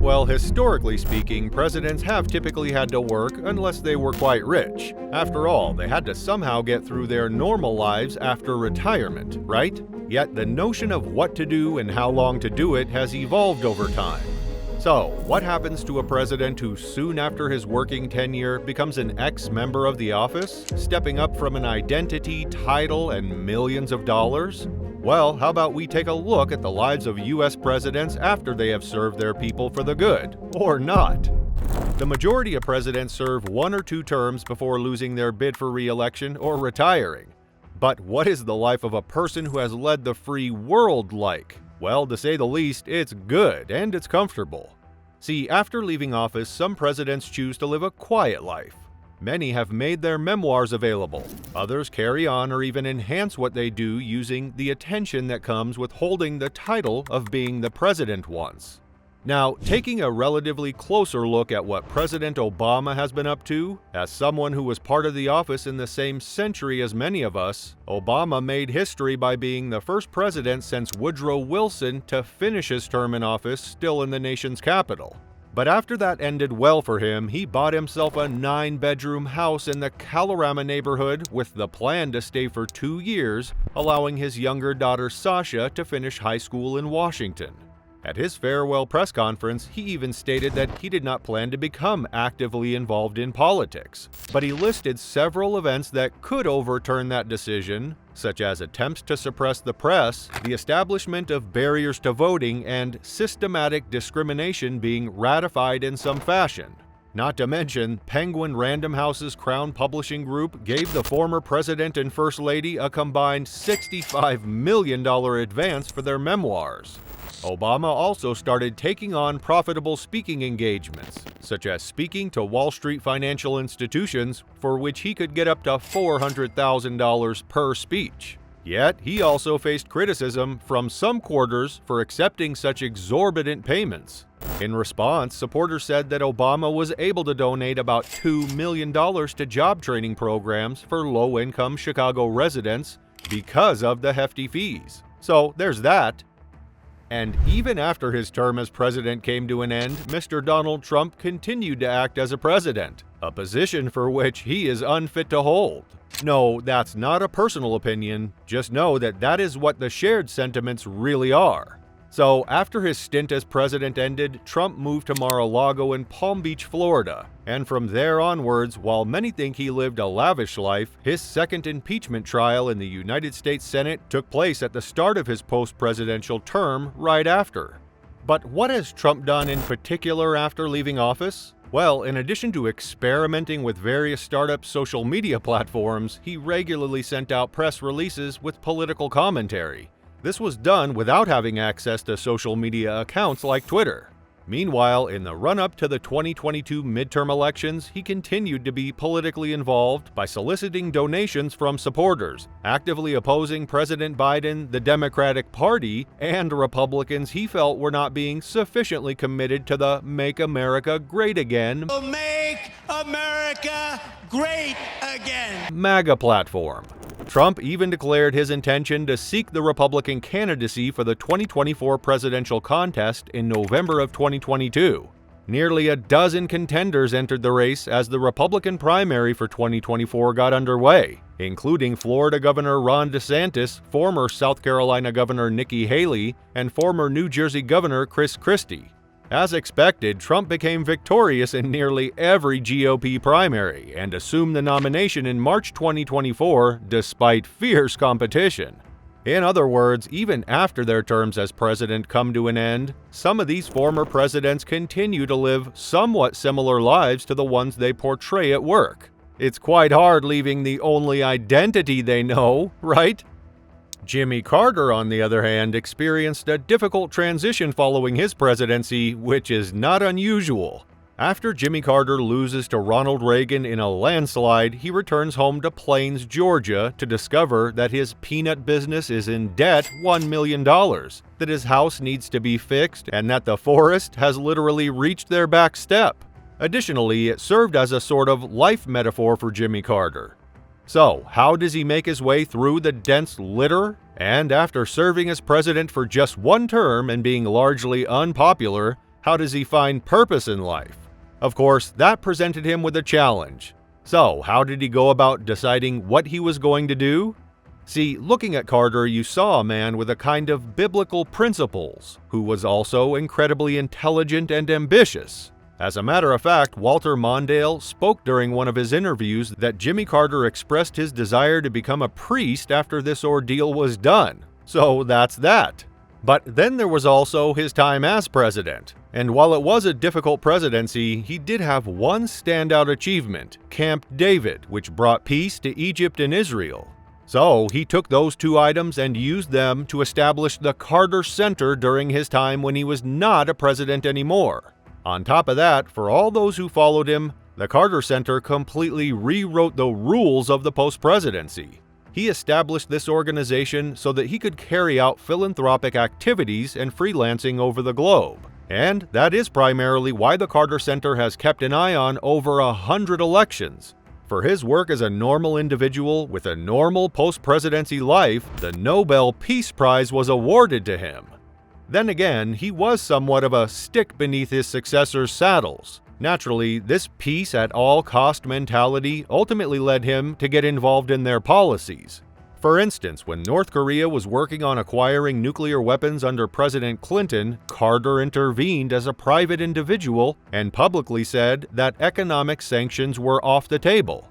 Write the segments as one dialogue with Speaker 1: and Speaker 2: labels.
Speaker 1: Well, historically speaking, presidents have typically had to work unless they were quite rich. After all, they had to somehow get through their normal lives after retirement, right? Yet the notion of what to do and how long to do it has evolved over time. So, what happens to a president who soon after his working tenure becomes an ex-member of the office, stepping up from an identity, title, and millions of dollars? Well, how about we take a look at the lives of U.S. presidents after they have served their people for the good, or not? The majority of presidents serve 1 or 2 terms before losing their bid for re-election or retiring. But what is the life of a person who has led the free world like? Well, to say the least, it's good and it's comfortable. See, after leaving office, some presidents choose to live a quiet life. Many have made their memoirs available. Others carry on or even enhance what they do using the attention that comes with holding the title of being the president once. Now, taking a relatively closer look at what President Obama has been up to, as someone who was part of the office in the same century as many of us, Obama made history by being the first president since Woodrow Wilson to finish his term in office still in the nation's capital. But after that ended well for him, he bought himself a 9-bedroom house in the Kalorama neighborhood with the plan to stay for 2 years, allowing his younger daughter Sasha to finish high school in Washington. At his farewell press conference, he even stated that he did not plan to become actively involved in politics, but he listed several events that could overturn that decision, such as attempts to suppress the press, the establishment of barriers to voting, and systematic discrimination being ratified in some fashion. Not to mention, Penguin Random House's Crown Publishing Group gave the former president and first lady a combined $65 million advance for their memoirs. Obama also started taking on profitable speaking engagements, such as speaking to Wall Street financial institutions, for which he could get up to $400,000 per speech. Yet, he also faced criticism from some quarters for accepting such exorbitant payments. In response, supporters said that Obama was able to donate about $2 million to job training programs for low-income Chicago residents because of the hefty fees. So there's that. And even after his term as president came to an end, Mr. Donald Trump continued to act as a president, a position for which he is unfit to hold. No, that's not a personal opinion. Just know that that is what the shared sentiments really are. So, after his stint as president ended, Trump moved to Mar-a-Lago in Palm Beach, Florida. And from there onwards, while many think he lived a lavish life, his second impeachment trial in the United States Senate took place at the start of his post-presidential term right after. But what has Trump done in particular after leaving office? Well, in addition to experimenting with various startup social media platforms, he regularly sent out press releases with political commentary. This was done without having access to social media accounts like Twitter. Meanwhile, in the run-up to the 2022 midterm elections, he continued to be politically involved by soliciting donations from supporters, actively opposing President Biden, the Democratic Party, and Republicans he felt were not being sufficiently committed to the Make America Great Again
Speaker 2: Make America Great Again
Speaker 1: MAGA platform. Trump even declared his intention to seek the Republican candidacy for the 2024 presidential contest in November of 2022. Nearly a dozen contenders entered the race as the Republican primary for 2024 got underway, including Florida Governor Ron DeSantis, former South Carolina Governor Nikki Haley, and former New Jersey Governor Chris Christie. As expected, Trump became victorious in nearly every GOP primary and assumed the nomination in March 2024 despite fierce competition. In other words, even after their terms as president come to an end, some of these former presidents continue to live somewhat similar lives to the ones they portray at work. It's quite hard leaving the only identity they know, right? Jimmy Carter, on the other hand, experienced a difficult transition following his presidency, which is not unusual. After Jimmy Carter loses to Ronald Reagan in a landslide, he returns home to Plains, Georgia, to discover that his peanut business is in debt $1 million, that his house needs to be fixed, and that the forest has literally reached their back step. Additionally, it served as a sort of life metaphor for Jimmy Carter. So, how does he make his way through the dense litter? And after serving as president for just 1 term and being largely unpopular, How does he find purpose in life? Of course, that presented him with a challenge. So, how did he go about deciding what he was going to do? See, looking at Carter, you saw a man with a kind of biblical principles, who was also incredibly intelligent and ambitious. As a matter of fact, Walter Mondale spoke during one of his interviews that Jimmy Carter expressed his desire to become a priest after this ordeal was done. So that's that. But then there was also his time as president. And while it was a difficult presidency, he did have one standout achievement, Camp David, which brought peace to Egypt and Israel. So he took those two items and used them to establish the Carter Center during his time when he was not a president anymore. On top of that, for all those who followed him, the Carter Center completely rewrote the rules of the post-presidency. He established this organization so that he could carry out philanthropic activities and freelancing over the globe. And that is primarily why the Carter Center has kept an eye on over 100 elections. For his work as a normal individual with a normal post-presidency life, the Nobel Peace Prize was awarded to him. Then again, he was somewhat of a stick beneath his successor's saddles. Naturally, this peace at all cost mentality ultimately led him to get involved in their policies. For instance, when North Korea was working on acquiring nuclear weapons under President Clinton, Carter intervened as a private individual and publicly said that economic sanctions were off the table.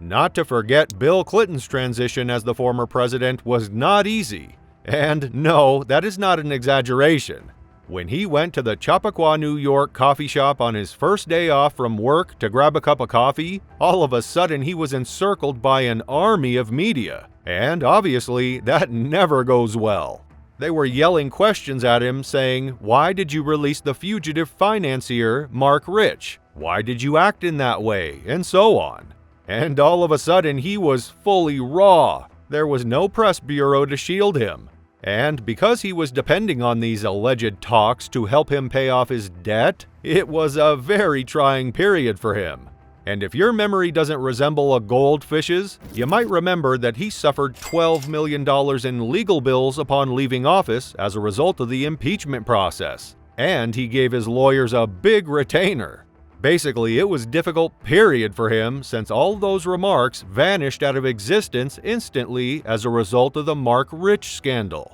Speaker 1: Not to forget, Bill Clinton's transition as the former president was not easy. And no, that is not an exaggeration. When he went to the Chappaqua, New York coffee shop on his first day off from work to grab a cup of coffee, all of a sudden he was encircled by an army of media. And obviously, that never goes well. They were yelling questions at him saying, "Why did you release the fugitive financier, Mark Rich? Why did you act in that way?" and so on. And all of a sudden he was fully raw. There was no press bureau to shield him. And because he was depending on these alleged talks to help him pay off his debt, it was a very trying period for him. And if your memory doesn't resemble a goldfish's, you might remember that he suffered $12 million in legal bills upon leaving office as a result of the impeachment process. And he gave his lawyers a big retainer. Basically, it was difficult period for him since all those remarks vanished out of existence instantly as a result of the Mark Rich scandal.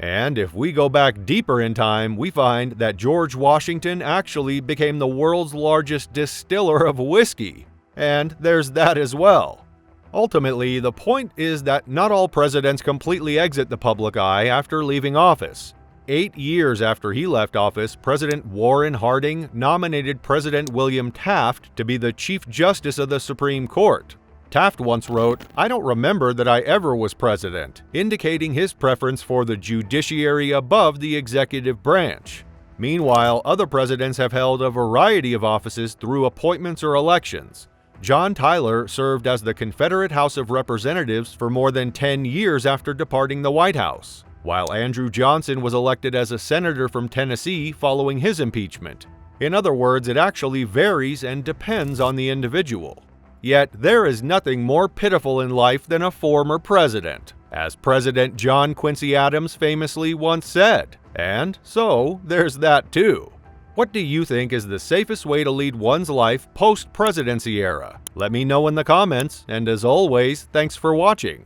Speaker 1: And if we go back deeper in time, we find that George Washington actually became the world's largest distiller of whiskey. And there's that as well. Ultimately, the point is that not all presidents completely exit the public eye after leaving office. 8 years after he left office, President Warren Harding nominated President William Taft to be the Chief Justice of the Supreme Court. Taft once wrote, "I don't remember that I ever was president," indicating his preference for the judiciary above the executive branch. Meanwhile, other presidents have held a variety of offices through appointments or elections. John Tyler served as the Confederate House of Representatives for more than 10 years after departing the White House, while Andrew Johnson was elected as a senator from Tennessee following his impeachment. In other words, it actually varies and depends on the individual. Yet, there is nothing more pitiful in life than a former president, as President John Quincy Adams famously once said. And so, there's that too. What do you think is the safest way to lead one's life post-presidency era? Let me know in the comments, and as always, thanks for watching.